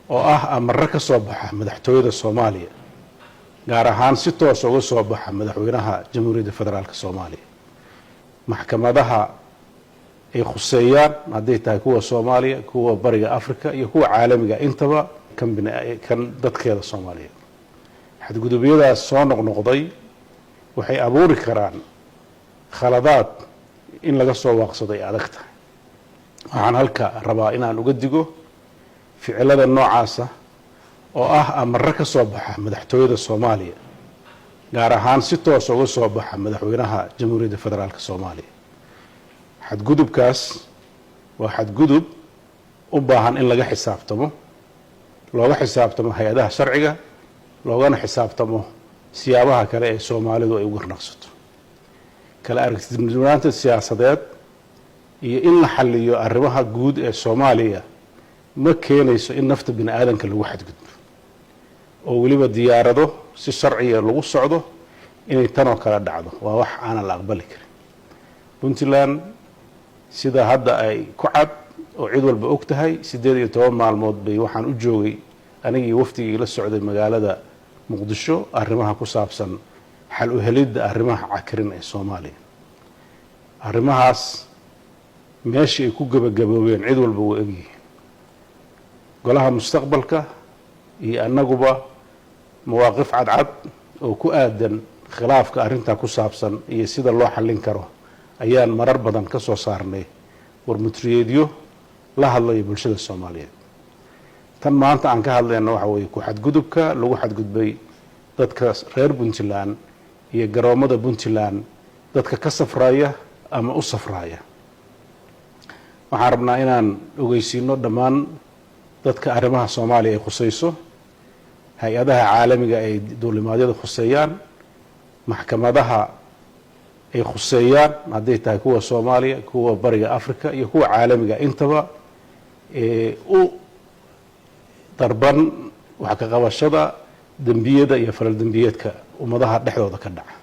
oo ah amarro ka soo baxa madaxtooyada Soomaaliya gaar ahaan si toos uga soo baxa madaxweynaha Jamhuuriyadda Federaalka Soomaaliya maxkamadaha ay khuseeyaan haday tahay kuwa Soomaaliya kuwa bariga Afrika iyo kuwa caalamiga intaba kan dadkeeda Soomaaliya xadgudubyadaas soo noqnoqday waxay abuuri karaan khaladaad in laga soo waaqsaday adag tahay waxaan halka rabaa inaan uga digo ficilada noocaas oo ah amarro ka soo baxa madaxtooyada Soomaaliya gaar ahaan si toos uga soo baxa madaxweynaha Jamhuuriyadda Federaalka Soomaaliya xadgudubkaas waa xadgudub u baahan in laga xisaabtamo looga xisaabtamo hay'adaha sharciga loogana xisaabtamo siyaabaha kale ee Soomaalidu ay uga naqsato kala aragtida siyaasadeed iyo in la xalliyo arrimaha guud ee Soomaaliya ma keenayso in nafta bini'aadanka lagu xadgudbo oo waliba diyaarado si sharciya lagu socdo inay tan oo kala dhacdo waa wax aan la aqbali karin Puntland sida hadda ay ku cad oo cid walba og tahay 18 maalmood bay waxaan u joogay anigii waftigii la socday magaalada Muqdisho arrimaha ku saabsan xal u helidda arrimaha cakrin ee Soomaaliya arrimahaas meeshii ay ku gabagaboobeen cid walba way ogyihiin golaha mustaqbalka iyo annaguba mawaaqif cadcad oo ku aadan khilaafka arrinta ku saabsan iyo sida loo xallin karo ayaan marar badan ka soo saarnay warmutriyeedyo la hadlay bulshada Soomaaliyeed tan maanta aan ka hadlayno waxa weeye ku xadgudubka lagu xadgudbay dadka reer Puntland iyo garoomada Puntland dadka ka safraya ama u safraya waxaan rabnaa inaan ogeysiino dhammaan dadka arrimaha Soomaaliya ay khusayso hay'adaha caalamiga ay dawladnimada khuseeyaan maxkamadaha ay khuseeyaan haday tahay kuwa Soomaaliya kuwa bariga Afrika iyo kuwa caalamiga intaba u darban wax ka qabashada dambiyada iyo falal dambiyeedka ummadaha dhexdooda ka dhaca